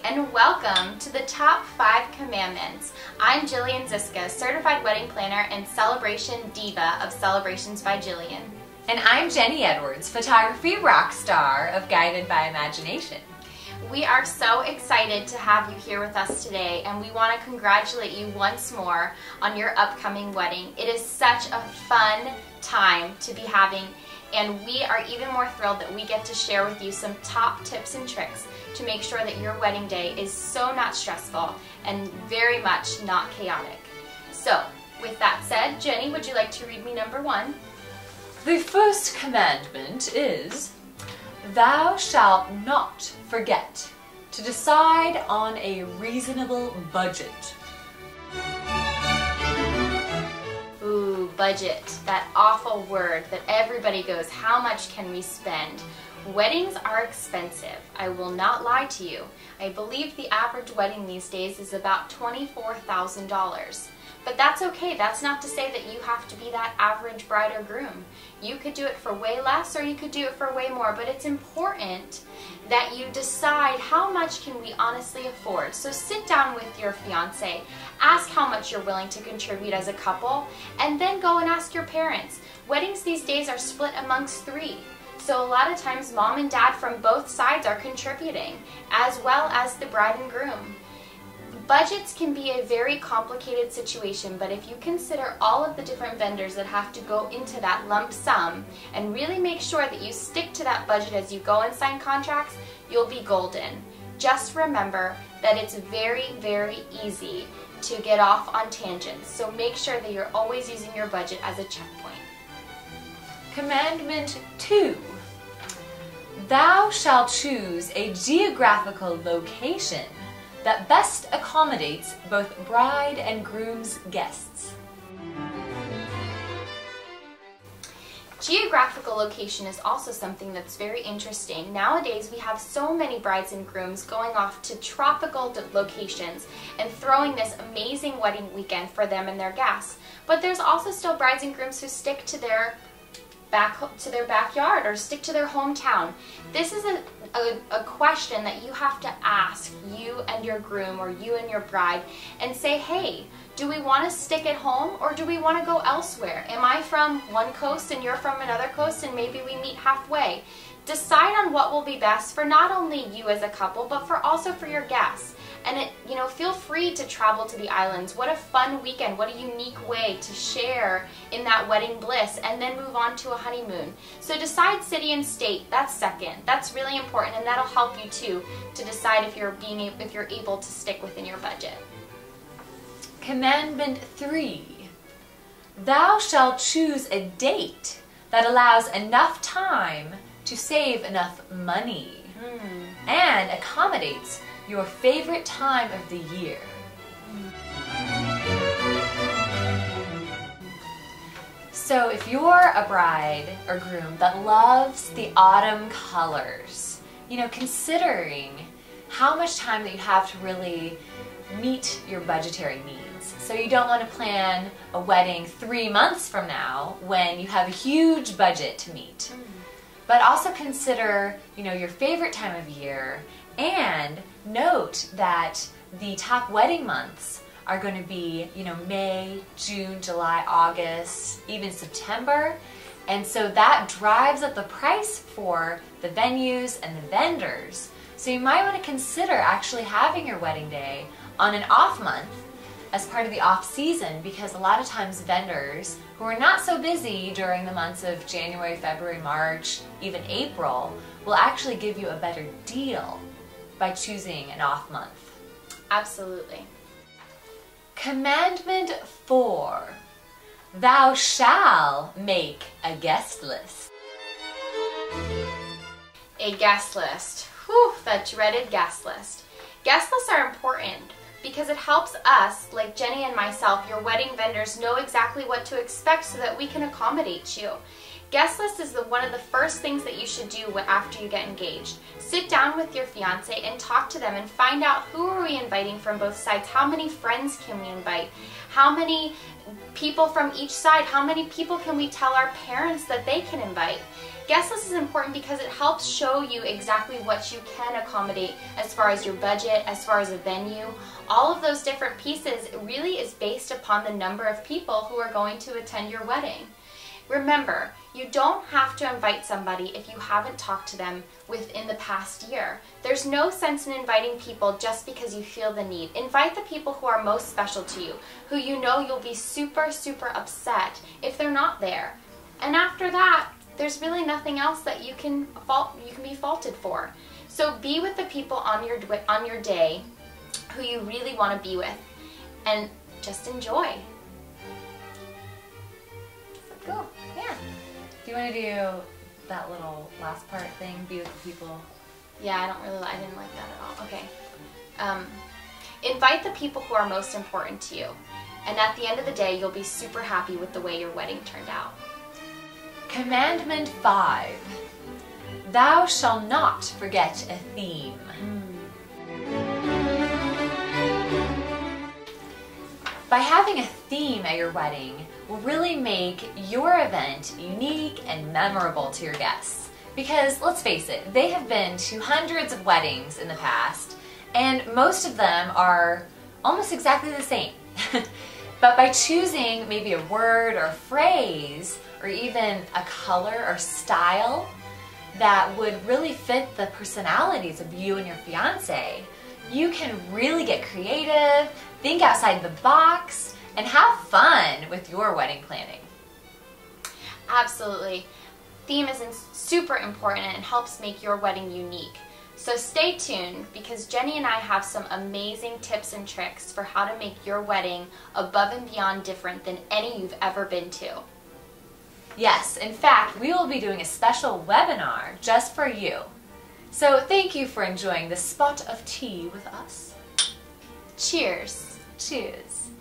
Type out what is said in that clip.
and welcome to the Top 5 Commandments. I'm Jillian Ziska, Certified Wedding Planner and Celebration Diva of Celebrations by Jillian. And I'm Jenny Edwards, Photography Rock Star of Guided by Imagination. We are so excited to have you here with us today, and we want to congratulate you once more on your upcoming wedding. It is such a fun time to be having, and we are even more thrilled that we get to share with you some top tips and tricks to make sure that your wedding day is so not stressful and very much not chaotic. So, with that said, Jenny, would you like to read me number 1? The first commandment is, thou shalt not forget to decide on a reasonable budget. Ooh, budget, that awful word that everybody goes, how much can we spend? Weddings are expensive. I will not lie to you. I believe the average wedding these days is about $24,000. But that's okay. That's not to say that you have to be that average bride or groom. You could do it for way less or you could do it for way more, but it's important that you decide how much can we honestly afford. So sit down with your fiance, ask how much you're willing to contribute as a couple, and then go and ask your parents. Weddings these days are split amongst 3. So a lot of times mom and dad from both sides are contributing, as well as the bride and groom. Budgets can be a very complicated situation, but if you consider all of the different vendors that have to go into that lump sum and really make sure that you stick to that budget as you go and sign contracts, you'll be golden. Just remember that it's very, very easy to get off on tangents, so make sure that you're always using your budget as a checkpoint. Commandment 2. Thou shalt choose a geographical location that best accommodates both bride and groom's guests. Geographical location is also something that's very interesting. Nowadays, we have so many brides and grooms going off to tropical locations and throwing this amazing wedding weekend for them and their guests. But there's also still brides and grooms who stick to their backyard or stick to their hometown. This is a question that you have to ask you and your groom or you and your bride and say, hey, do we want to stick at home or do we want to go elsewhere? Am I from one coast and you're from another coast and maybe we meet halfway? Decide on what will be best for not only you as a couple but also for your guests. And feel free to travel to the islands. What a fun weekend, what a unique way to share in that wedding bliss and then move on to a honeymoon. So decide city and state, that's second. That's really important, and that'll help you too to decide if you're able to stick within your budget. Commandment 3. Thou shalt choose a date that allows enough time to save enough money and accommodates your favorite time of the year. So if you're a bride or groom that loves the autumn colors, considering how much time that you have to really meet your budgetary needs. So you don't want to plan a wedding 3 months from now when you have a huge budget to meet. But also consider, your favorite time of year, and note that the top wedding months are going to be, May, June, July, August, even September. And so that drives up the price for the venues and the vendors. So you might want to consider actually having your wedding day on an off month as part of the off season, because a lot of times vendors who are not so busy during the months of January, February, March, even April, will actually give you a better deal by choosing an off month. Absolutely. Commandment 4. Thou shalt make a guest list. A guest list. Whew, that dreaded guest list. Guest lists are important because it helps us, like Jenny and myself, your wedding vendors, know exactly what to expect so that we can accommodate you. Guest list is one of the first things that you should do after you get engaged. Sit down with your fiance and talk to them and find out who are we inviting from both sides, how many friends can we invite, how many people from each side, how many people can we tell our parents that they can invite. guest list is important because it helps show you exactly what you can accommodate as far as your budget, as far as a venue. All of those different pieces really is based upon the number of people who are going to attend your wedding. Remember, you don't have to invite somebody if you haven't talked to them within the past year. There's no sense in inviting people just because you feel the need. Invite the people who are most special to you, who you know you'll be super, super upset if they're not there. And after that, there's really nothing else that you can be faulted for. So be with the people on your day who you really want to be with, and just enjoy. Cool. Yeah. Do you want to do that little last part thing? Be with the people. Yeah, I didn't like that at all. Okay. Invite the people who are most important to you, and at the end of the day, you'll be super happy with the way your wedding turned out. Commandment 5. Thou shalt not forget a theme. By having a theme at your wedding will really make your event unique and memorable to your guests. Because let's face it, they have been to hundreds of weddings in the past, and most of them are almost exactly the same. But by choosing maybe a word or phrase, or even a color or style that would really fit the personalities of you and your fiance, you can really get creative, think outside the box, and have fun with your wedding planning. Absolutely. Theme is super important and helps make your wedding unique. So stay tuned, because Jenny and I have some amazing tips and tricks for how to make your wedding above and beyond different than any you've ever been to. Yes, in fact, we will be doing a special webinar just for you. So thank you for enjoying this spot of tea with us. Cheers. Cheers.